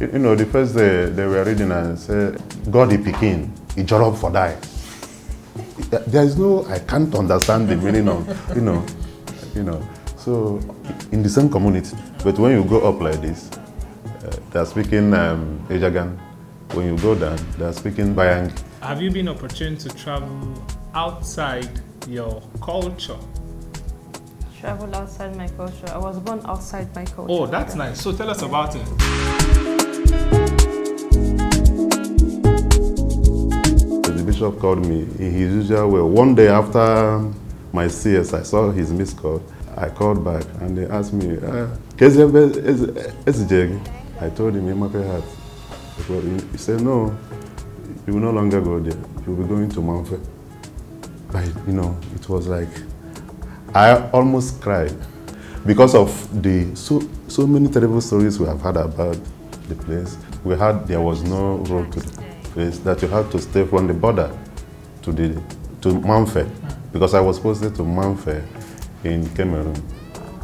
The first day they were reading and said, God he pikin, he jollof for die. There is no, I can't understand the meaning of, So in the same community, but when you go up like this, they are speaking Ejagan. When you go down, they are speaking Bayang. Have you been opportune to travel outside your culture? Travel outside my culture. I was born outside my culture. Oh, that's nice. So tell us about it. The bishop called me in his usual way. One day after my CS, I saw his missed call. I called back and they asked me, I told him, in my heart. He said, no, you will no longer go there. You will be going to Manfe. But, it was like, I almost cried because of the so many terrible stories we have had about the place. There was no road to the place, that you had to stay from the border to Manfe, because I was posted to Manfe in Cameroon,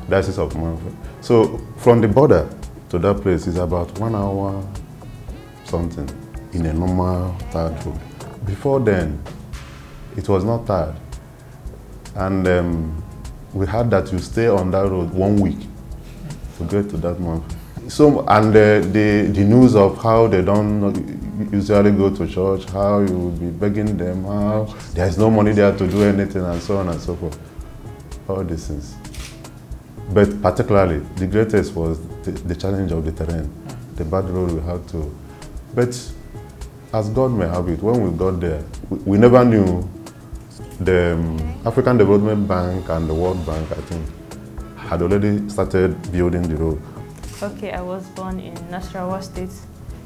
Diocese of Manfe. So from the border to that place is about 1 hour something in a normal tarred road. Before then, it was not tarred. And we had that you stay on that road 1 week to get to that month. So, and the news of how they don't usually go to church, how you will be begging them, how there's no money there to do anything, and so on and so forth. All these things. But particularly, the greatest was the challenge of the terrain, the bad road we had to. But as God may have it, when we got there, we never knew the African Development Bank and the World Bank, I think, had already started building the road. Okay, I was born in Nasarawa State,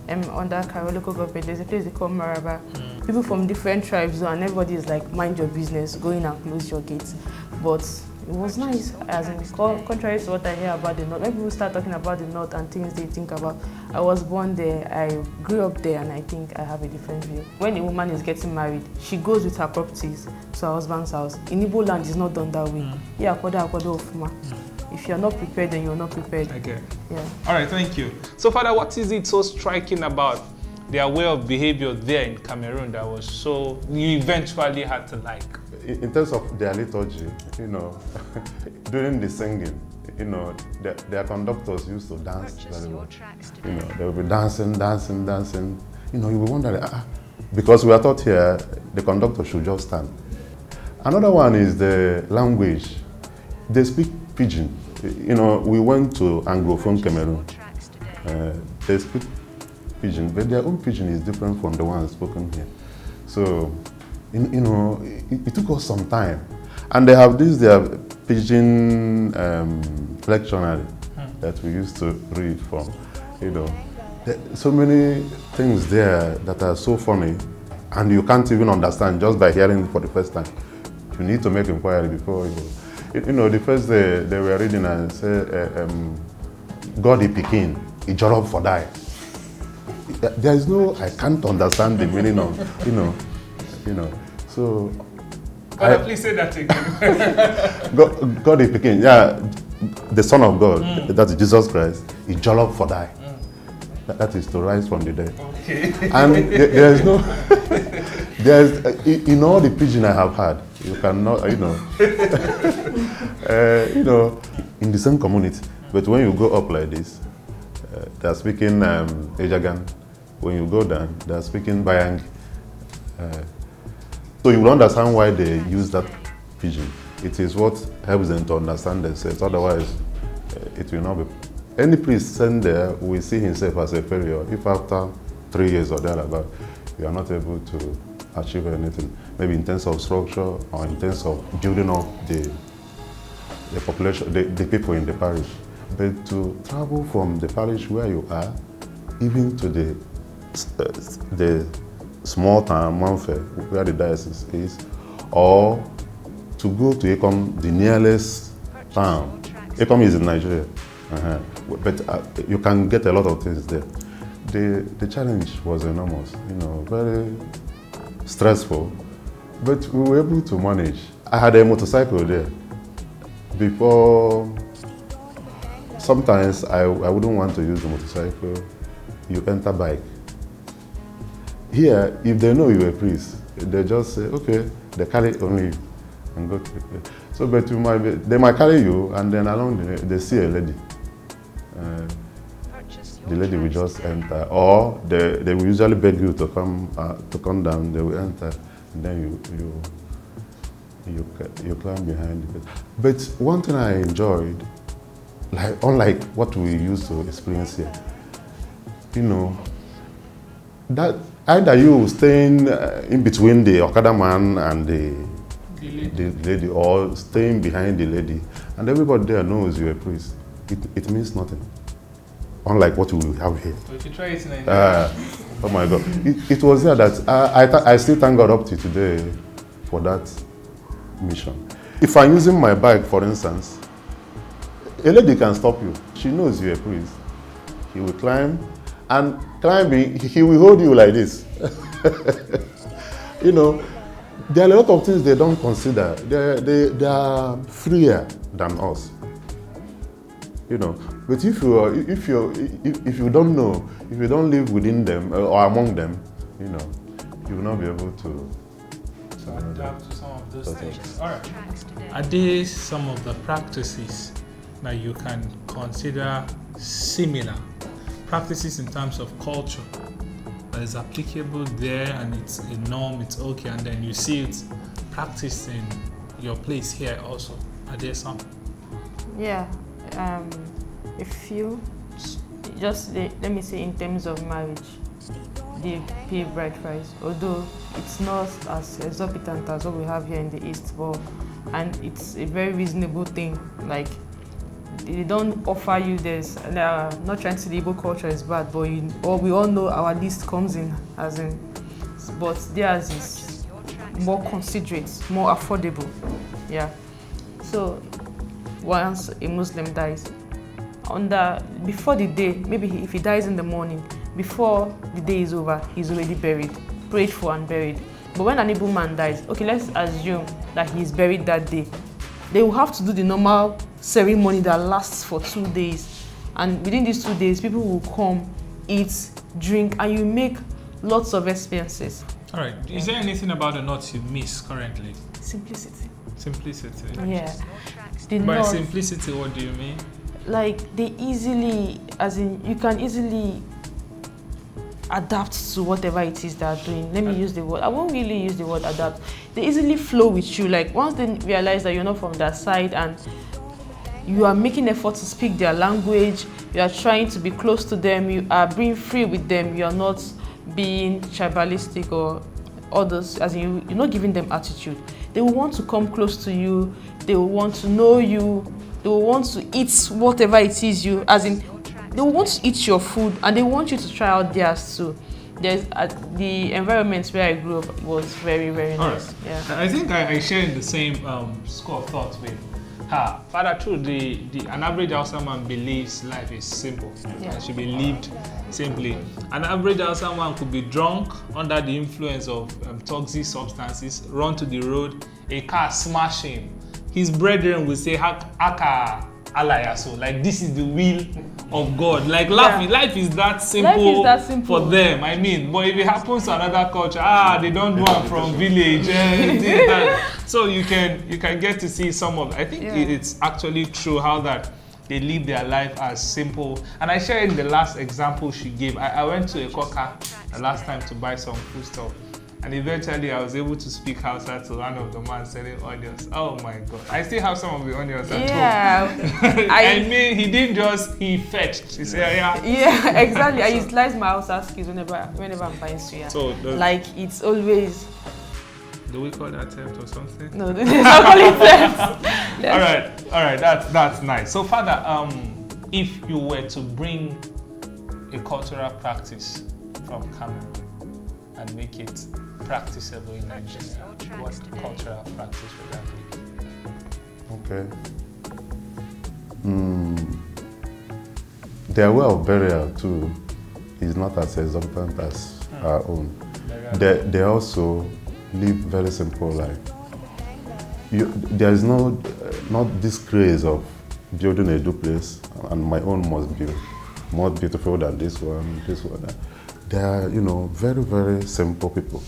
under Karo local government. There's a place they call Maraba. People from different tribes, and everybody is like, mind your business, go in and close your gates. But it was nice, as in contrary to what I hear about the North. When people start talking about the North and things they think about, I was born there, I grew up there, and I think I have a different view. When a woman is getting married, she goes with her properties to her husband's house. In Igbo land, it's not done that way. Yeah, if you're not prepared, then you're not prepared. Okay. Yeah. All right, thank you. So, Father, what is it so striking about their way of behavior there in Cameroon that was so you eventually had to like? In terms of their liturgy, during the singing, their conductors used to dance very well. They would be dancing. You will wonder, because we are taught here, the conductor should just stand. Another one is the language. They speak Pidgin. We went to Anglophone Cameroon. They speak Pidgin, but their own Pidgin is different from the one spoken here. So, it took us some time. And they have their Pidgin lectionary that we used to read from. So many things there that are so funny, and you can't even understand just by hearing it for the first time. You need to make inquiry before you go. The first day they were reading and said, God he pikin, he jollof for die. There is no, I can't understand the meaning of, So, Please say that again. God he pikin, the Son of God, that's Jesus Christ, he jollof for die. That is to rise from the dead. Okay. And there is no, in all the Pidgin I have had, you cannot, in the same community. But when you go up like this, they are speaking Ejagan. When you go down, they are speaking Bayang. So you will understand why they use that Pidgin. It is what helps them to understand themselves. Otherwise, it will not be. Any priest sent there will see himself as a failure if after 3 years or thereabout, you are not able to achieve anything, maybe in terms of structure or in terms of building up the population, the people in the parish. But to travel from the parish where you are, even to the small town, Manfe, where the diocese is, or to go to Ekom, the nearest town. Ekom is in Nigeria, but you can get a lot of things there. The challenge was enormous, very stressful, but we were able to manage. I had a motorcycle there. Before, sometimes I wouldn't want to use the motorcycle, you enter bike. Here, if they know you're a priest, they just say, okay, they carry only you and go to the place. So, but they might carry you, and then along the way, they see a lady. The lady will just enter, or they will usually beg you to come down. They will enter, and then you climb behind it. But one thing I enjoyed, like unlike what we used to experience here, you know, that either you staying in between the Okada man and the lady, or staying behind the lady, and everybody there knows you're a priest. It means nothing. Unlike what we have here. So if you try it in Nigeria. Oh my God. It was there that I still thank God up to today for that mission. If I'm using my bike, for instance, a lady can stop you. She knows you're a priest. He will climb, and climbing, he will hold you like this. You know, there are a lot of things they don't consider. They are freer than us. You know, but if you don't know, if you don't live within them or among them, you know, you will not be able to adapt to some of those things. All right. Are there some of the practices that you can consider similar practices in terms of culture that is applicable there, and it's a norm, it's okay, and then you see it practiced in your place here also? Are there some? Yeah. A few, let me say in terms of marriage, they pay bride price, although it's not as exorbitant as what we have here in the East, and it's a very reasonable thing. Like, they don't offer you this, and not trying to say the Igbo culture is bad, but we all know our list comes in, but theirs is more considerate, more affordable. Yeah. So once a Muslim dies, before the day, maybe if he dies in the morning, before the day is over, he's already buried, prayed for and buried. But when an Igbo man dies, okay, let's assume that he's buried that day. They will have to do the normal ceremony that lasts for 2 days. And within these 2 days, people will come, eat, drink, and you make lots of expenses. All right. Is there anything about the North you miss currently? Simplicity. Simplicity. Yeah. By simplicity, what do you mean? Like, they easily, you can easily adapt to whatever it is they're doing. Let me use the word. I won't really use the word adapt. They easily flow with you. Like, once they realize that you're not from that side and you are making effort to speak their language, you are trying to be close to them, you are being free with them, you are not being tribalistic or others, you're not giving them attitude. They will want to come close to you, they will want to know you, they will want to eat whatever it is they will want to eat your food, and they want you to try out theirs too. The environment where I grew up was very, very nice. Right. Yeah. I think I share in the same school of thought with her. Father, true, an average Hausa man believes life is simple. Yeah. It should be lived simply. An average Hausa man could be drunk under the influence of toxic substances, run to the road, a car smash him. His brethren will say, Aka alayaso, like this is the will of God. Like life is that simple, for them. I mean, but if it happens to another culture, they don't do it from village. So you can get to see some of. I think it's actually true how that they live their life as simple. And I shared in the last example she gave. I went to a Koka the last time to buy some food stuff. And eventually I was able to speak Hausa to one of the man selling onions. Oh my God. I still have some of the onions at home. I mean, he fetched. He said, Yeah, exactly. I utilize my Hausa skills whenever I'm buying suya. So like, it's always... Do we call that theft or something? No, it's not calling theft. All right, that's nice. So Father, if you were to bring a cultural practice from Cameroon and make it practicable in Nigeria, what cultural practice would that be? Okay. Their way of burial too is not as exorbitant as our own. They also live very simple life. There is not this craze of building a duplex and my own must build. more beautiful than this one, this one. They are, you know, very, very simple people.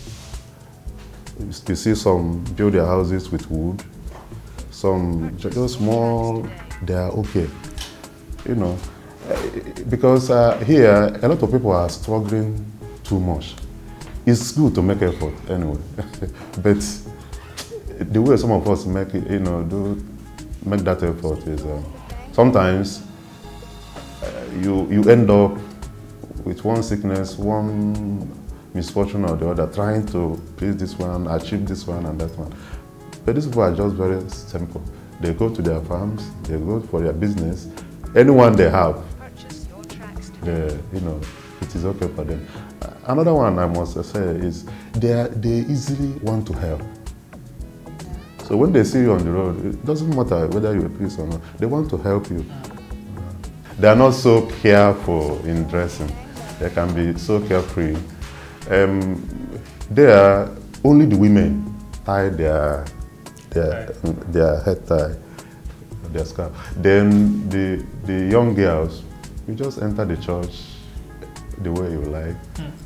You see some build their houses with wood, some just small, they are okay. You know, because here, a lot of people are struggling too much. It's good to make effort anyway, but the way some of us make it, you know, make that effort is sometimes you end up with one sickness, one misfortune or the other, trying to please this one, achieve this one and that one. But these people are just very simple. They go to their farms, they go for their business. Anyone they have, you know, it is okay for them. Another one I must say is they easily want to help. So when they see you on the road, it doesn't matter whether you're a priest or not, they want to help you. They are not so careful in dressing. They can be so carefree. There, only the women tie their head tie, their scarf. Then the young girls, you just enter the church the way you like,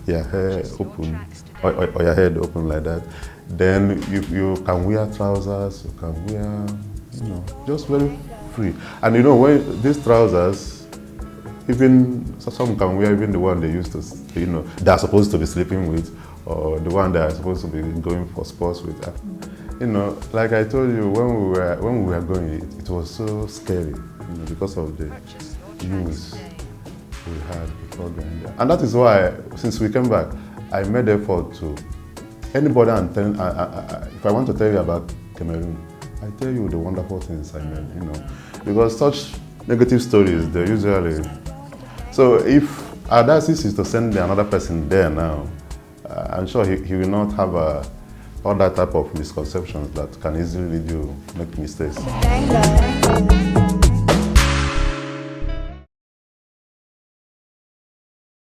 your hair open, or your head open like that. Then you can wear trousers, you can wear, you know, just very free. And you know, when these trousers, even some can wear even the one they used to, you know, they are supposed to be sleeping with, or the one they are supposed to be going for sports with. You know, like I told you, when we were going, it was so scary, you know, because of the news we had before going there. And that is why, since we came back, I made effort to anybody and tell, if I want to tell you about Cameroon, I tell you the wonderful things I made, you know, because such negative stories, they usually. So if Adasis is to send another person there now, I'm sure he will not have all that type of misconceptions that can easily lead you to make mistakes.